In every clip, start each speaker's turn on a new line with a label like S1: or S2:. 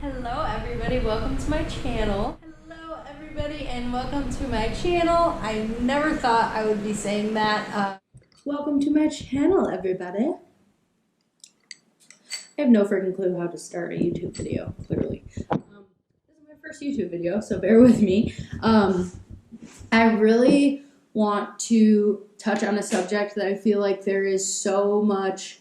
S1: Hello everybody, welcome to my channel. Hello everybody and welcome to my channel. I never thought I would be saying that. Welcome to my channel everybody. I have no freaking clue how to start a YouTube video, clearly. This is my first YouTube video, so bear with me. I really want to touch on a subject that I feel like there is so much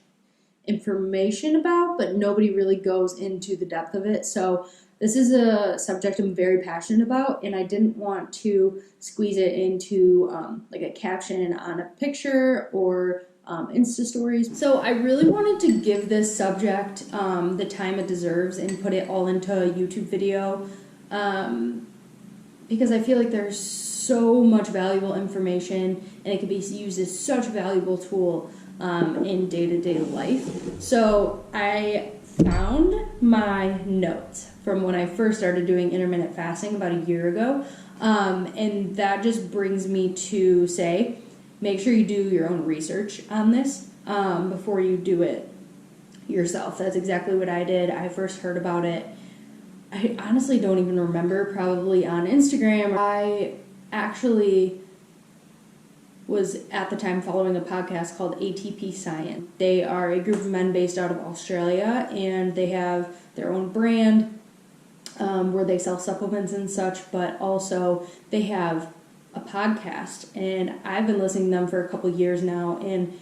S1: information about, but nobody really goes into the depth of it. So this is a subject I'm very passionate about, and I didn't want to squeeze it into like a caption on a picture or Insta stories. So I really wanted to give this subject the time it deserves and put it all into a YouTube video because I feel like there's so much valuable information and it can be used as such a valuable tool in day-to-day life. So I found my notes from when I first started doing intermittent fasting about a year ago, and that just brings me to say, make sure you do your own research on this before you do it yourself. That's exactly what I did. I first heard about it, I honestly don't even remember, probably on Instagram. I actually was at the time following a podcast called ATP Science. They are a group of men based out of Australia, and they have their own brand where they sell supplements and such, but also they have a podcast, and I've been listening to them for a couple years now, and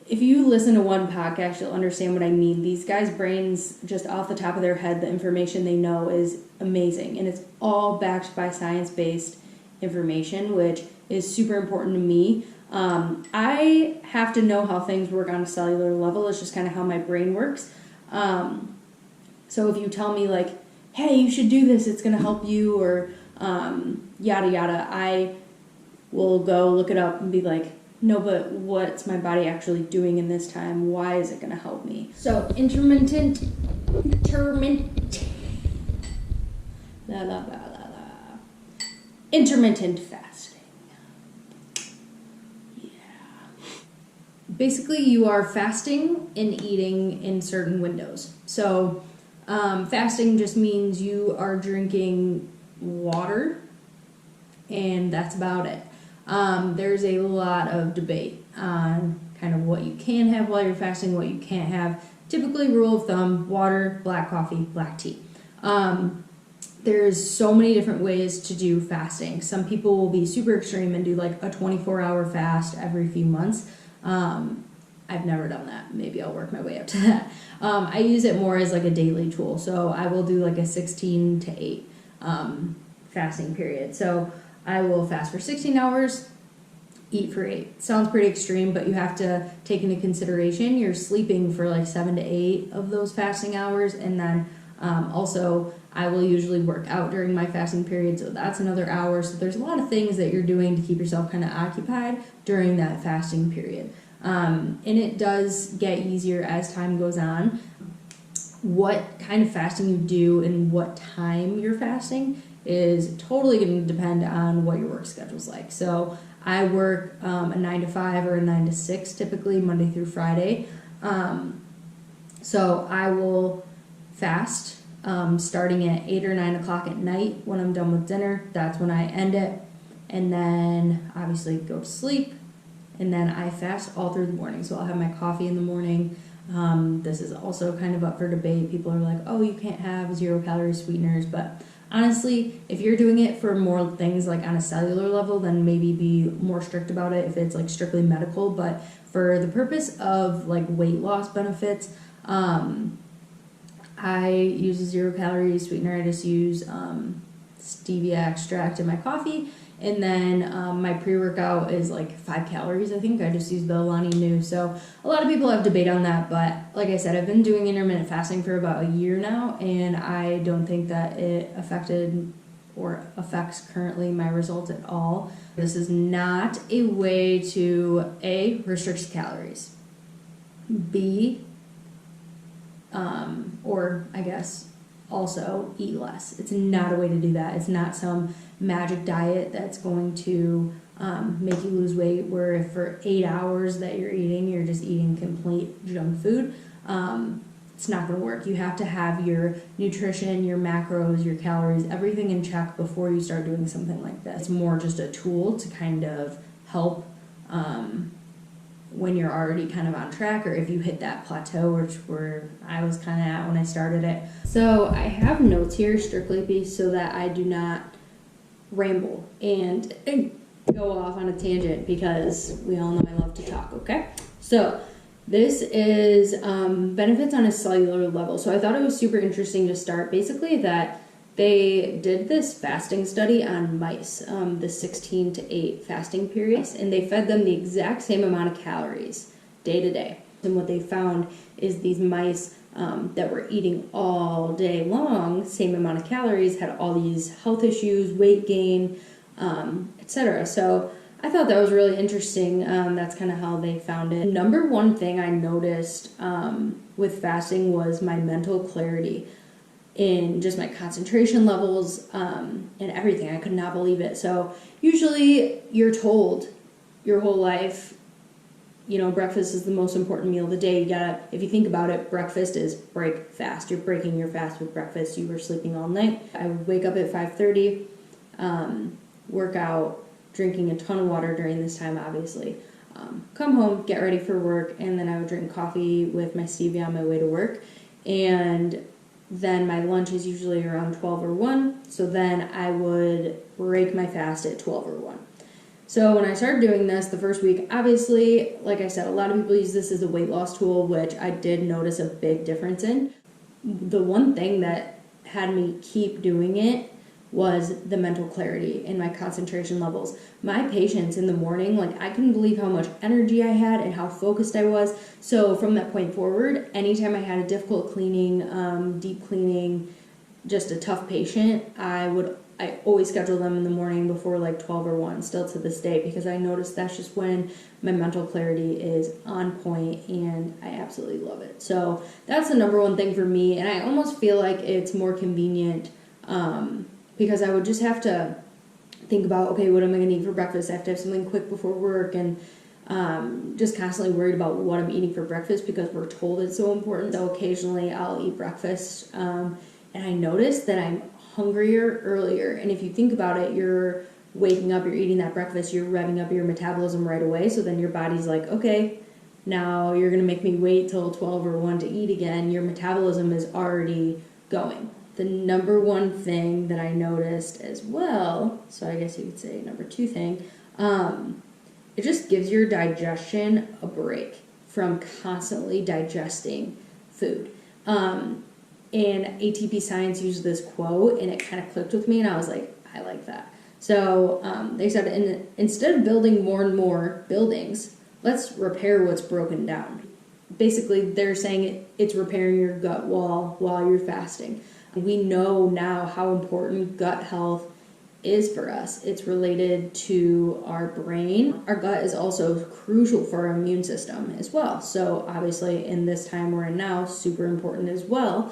S1: if you listen to one podcast, you'll understand what I mean. These guys' brains, just off the top of their head, the information they know is amazing, and it's all backed by science-based information, which is super important to me. I have to know how things work on a cellular level. It's just kind of how my brain works. So if you tell me like, hey, you should do this, it's going to help you, or yada yada, I will go look it up and be like, no, but what's my body actually doing in this time? Why is it going to help me? So intermittent fasting. Basically, you are fasting and eating in certain windows. So, fasting just means you are drinking water, and that's about it. There's a lot of debate on kind of what you can have while you're fasting, what you can't have. Typically, rule of thumb, water, black coffee, black tea. There's so many different ways to do fasting. Some people will be super extreme and do like a 24-hour fast every few months. I've never done that. Maybe I'll work my way up to that. I use it more as like a daily tool. So I will do like a 16 to 8 fasting period. So I will fast for 16 hours, eat for 8. Sounds pretty extreme, but you have to take into consideration you're sleeping for like 7 to 8 of those fasting hours, and then also I will usually work out during my fasting period, so that's another hour. So there's a lot of things that you're doing to keep yourself kind of occupied during that fasting period. And it does get easier as time goes on. What kind of fasting you do and what time you're fasting is totally going to depend on what your work schedule's like. So I work a 9 to 5 or a 9 to 6, typically Monday through Friday. So I will fast starting at 8 or 9 o'clock at night. When I'm done with dinner, that's when I end it, and then obviously go to sleep, and then I fast all through the morning. So I'll have my coffee in the morning. This is also kind of up for debate. People are like, oh, you can't have 0-calorie sweeteners, but honestly, if you're doing it for more things like on a cellular level, then maybe be more strict about it if it's like strictly medical. But for the purpose of like weight loss benefits, I use a 0-calorie sweetener. I just use stevia extract in my coffee, and then my pre-workout is like 5 calories, I think. I just use the Alani Nu. So a lot of people have debate on that, but like I said, I've been doing intermittent fasting for about a year now, and I don't think that it affected or affects currently my results at all. This is not a way to A, restrict calories, B, or I guess also eat less. It's not a way to do that. It's not some magic diet that's going to make you lose weight, where if for 8 hours that you're just eating complete junk food. it's not going to work. You have to have your nutrition, your macros, your calories, everything in check before you start doing something like this. It's more just a tool to kind of help when you're already kind of on track, or if you hit that plateau, which where I was kind of at when I started it. So I have notes here strictly so that I do not ramble and go off on a tangent, because we all know I love to talk, okay? So this is benefits on a cellular level. So I thought it was super interesting to start basically that they did this fasting study on mice, the 16 to 8 fasting periods, and they fed them the exact same amount of calories day to day. And what they found is these mice that were eating all day long, same amount of calories, had all these health issues, weight gain, etc. So I thought that was really interesting. That's kind of how they found it. Number one thing I noticed with fasting was my mental clarity, in just my concentration levels, and everything. I could not believe it. So usually you're told your whole life, breakfast is the most important meal of the day. You gotta, if you think about it, breakfast is break fast. You're breaking your fast with breakfast. You were sleeping all night. I would wake up at 5:30, work out, drinking a ton of water during this time, obviously. Come home, get ready for work, and then I would drink coffee with my stevia on my way to work. And then my lunch is usually around 12 or 1, so then I would break my fast at 12 or 1. So when I started doing this the first week, obviously, like I said, a lot of people use this as a weight loss tool, which I did notice a big difference in. The one thing that had me keep doing it was the mental clarity and my concentration levels. My patience in the morning, I couldn't believe how much energy I had and how focused I was. So from that point forward, anytime I had a difficult cleaning, deep cleaning, just a tough patient, I always schedule them in the morning before 12 or 1, still to this day, because I noticed that's just when my mental clarity is on point, and I absolutely love it. So that's the number one thing for me, and I almost feel like it's more convenient, because I would just have to think about, okay, what am I going to eat for breakfast? I have to have something quick before work, and just constantly worried about what I'm eating for breakfast because we're told it's so important. So occasionally I'll eat breakfast, and I notice that I'm hungrier earlier. And if you think about it, you're waking up, you're eating that breakfast, you're revving up your metabolism right away. So then your body's like, okay, now you're going to make me wait till 12 or 1 to eat again. Your metabolism is already going. The number one thing that I noticed as well, so I guess you could say number 2 thing, it just gives your digestion a break from constantly digesting food. And ATP Science used this quote, and it kind of clicked with me, and I was like, I like that. So they said, instead of building more and more buildings, let's repair what's broken down. Basically, they're saying it's repairing your gut wall while you're fasting. We know now how important gut health is for us. It's related to our brain. Our gut is also crucial for our immune system as well. So obviously in this time we're in now, super important as well.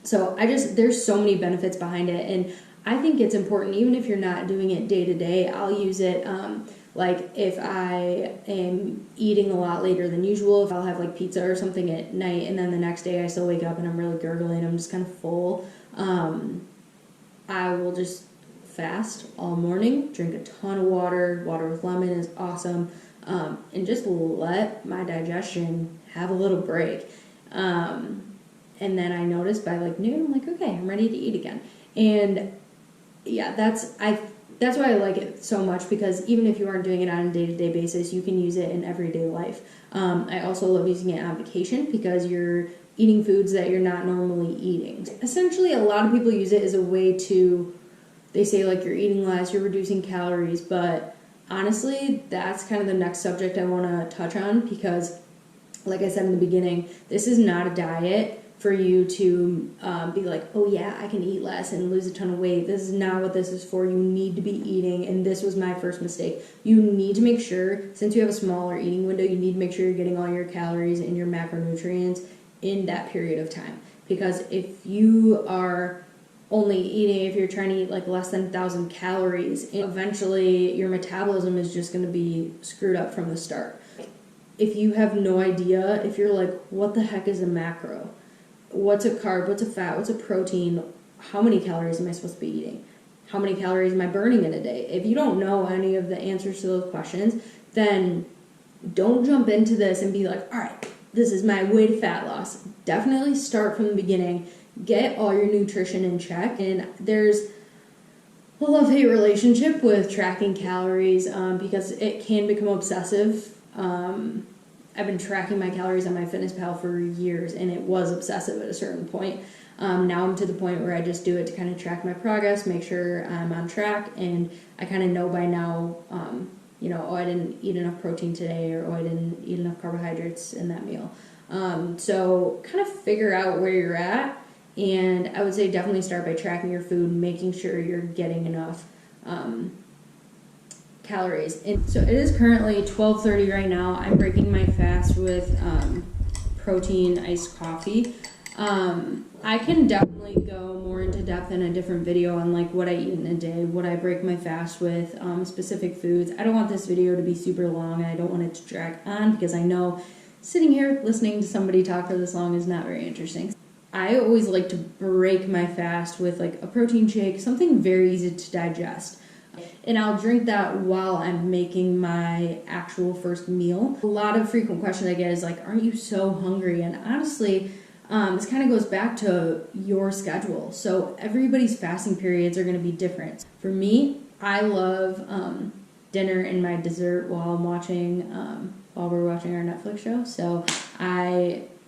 S1: So there's so many benefits behind it, and I think it's important even if you're not doing it day to day. I'll use it if I am eating a lot later than usual, if I'll have pizza or something at night, and then the next day I still wake up and I'm really gurgling, I'm just kind of full, I will just fast all morning, drink a ton of water. Water with lemon is awesome, and just let my digestion have a little break. And then I noticed by noon, I'm like, okay, I'm ready to eat again. And yeah, that's why I like it so much, because even if you aren't doing it on a day-to-day basis, you can use it in everyday life. I also love using it on vacation because you're eating foods that you're not normally eating. Essentially, a lot of people use it as a way to, they say you're eating less, you're reducing calories, but honestly, that's kind of the next subject I want to touch on, because like I said in the beginning, this is not a diet for you to be like, oh yeah, I can eat less and lose a ton of weight. This is not what this is for. You need to be eating, and this was my first mistake. You need to make sure, since you have a smaller eating window, you need to make sure you're getting all your calories and your macronutrients in that period of time. Because if you are only eating, if you're trying to eat less than 1,000 calories, eventually your metabolism is just going to be screwed up from the start. if you have no idea, if you're like, what the heck is a macro? What's a carb? What's a fat? What's a protein? How many calories am I supposed to be eating? How many calories am I burning in a day? If you don't know any of the answers to those questions, then don't jump into this and be like, all right, this is my way to fat loss. Definitely start from the beginning. Get all your nutrition in check. And there's a love-hate relationship with tracking calories because it can become obsessive. I've been tracking my calories on MyFitnessPal for years, and it was obsessive at a certain point. Now I'm to the point where I just do it to kind of track my progress, make sure I'm on track, and I kind of know by now, oh, I didn't eat enough protein today, or oh, I didn't eat enough carbohydrates in that meal. So kind of figure out where you're at, and I would say definitely start by tracking your food, making sure you're getting enough calories. And so it is currently 12:30 right now. I'm breaking my fast with protein iced coffee. I can definitely go more into depth in a different video on like what I eat in a day, what I break my fast with, specific foods. I don't want this video to be super long. I don't want it to drag on because I know sitting here listening to somebody talk for this long is not very interesting. I always like to break my fast with like a protein shake, something very easy to digest. And I'll drink that while I'm making my actual first meal. A lot of frequent questions I get is like, aren't you so hungry? And honestly, this kind of goes back to your schedule. So everybody's fasting periods are going to be different. For me, I love dinner and my dessert while we're watching our Netflix show. So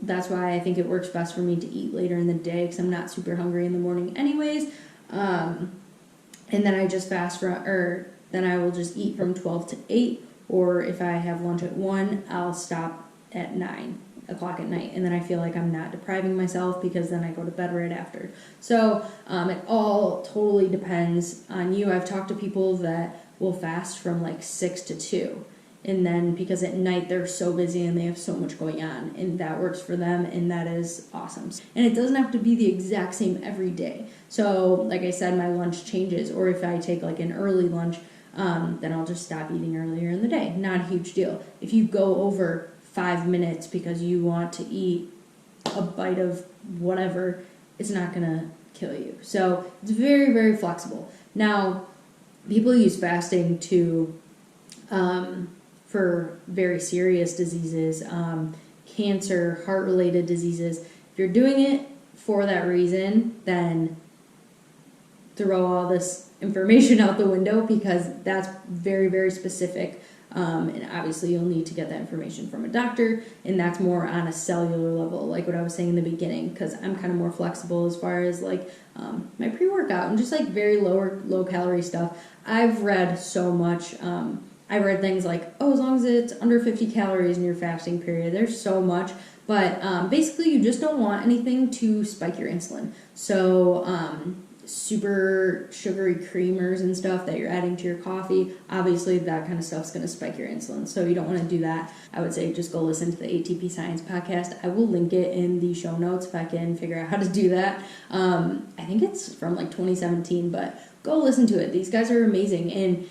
S1: that's why I think it works best for me to eat later in the day because I'm not super hungry in the morning anyways. And then I just fast then I will just eat from 12 to 8, or if I have lunch at 1, I'll stop at 9 o'clock at night, and then I feel like I'm not depriving myself because then I go to bed right after. So it all totally depends on you. I've talked to people that will fast from like 6 to 2, and then because at night they're so busy and they have so much going on, and that works for them, and that is awesome. And it doesn't have to be the exact same every day. So like I said, my lunch changes, or if I take like an early lunch, then I'll just stop eating earlier in the day. Not a huge deal. If you go over 5 minutes because you want to eat a bite of whatever, it's not gonna kill you. So it's very, very flexible. Now, people use fasting for very serious diseases, cancer, heart-related diseases. If you're doing it for that reason, then throw all this information out the window because that's very, very specific. And obviously you'll need to get that information from a doctor, and that's more on a cellular level, like what I was saying in the beginning, because I'm kind of more flexible as far as like my pre-workout and just like very low calorie stuff. I've read so much. I read things like, oh, as long as it's under 50 calories in your fasting period, there's so much. But basically you just don't want anything to spike your insulin. So super sugary creamers and stuff that you're adding to your coffee, obviously that kind of stuff's going to spike your insulin, so you don't want to do that. I would say just go listen to the ATP Science podcast. I will link it in the show notes if I can figure out how to do that. I think it's from like 2017, but go listen to it. These guys are amazing, and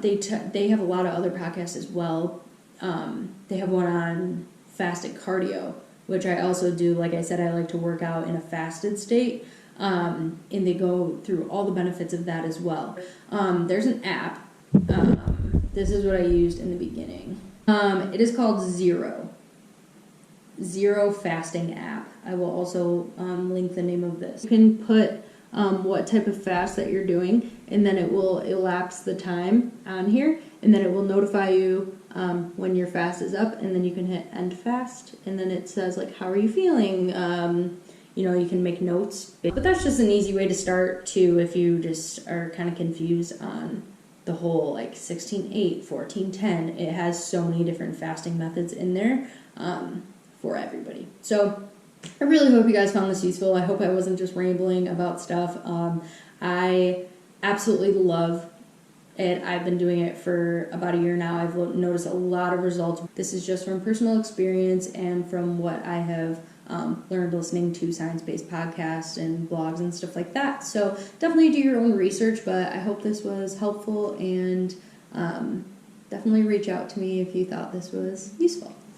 S1: they have a lot of other podcasts as well. They have one on fasted cardio, which I also do. Like I said, I like to work out in a fasted state. And they go through all the benefits of that as well. There's an app. This is what I used in the beginning. It is called Zero Fasting app. I will also link the name of this. You can put what type of fast that you're doing, and then it will elapse the time on here, and then it will notify you when your fast is up, and then you can hit end fast, and then it says like, how are you feeling? You can make notes. But that's just an easy way to start too if you just are kind of confused on the whole like 16-8, 14-10. It has so many different fasting methods in there for everybody. So I really hope you guys found this useful. I hope I wasn't just rambling about stuff. I absolutely love it. I've been doing it for about a year now. I've noticed a lot of results. This is just from personal experience and from what I have learned listening to science-based podcasts and blogs and stuff like that. So definitely do your own research, but I hope this was helpful, and definitely reach out to me if you thought this was useful.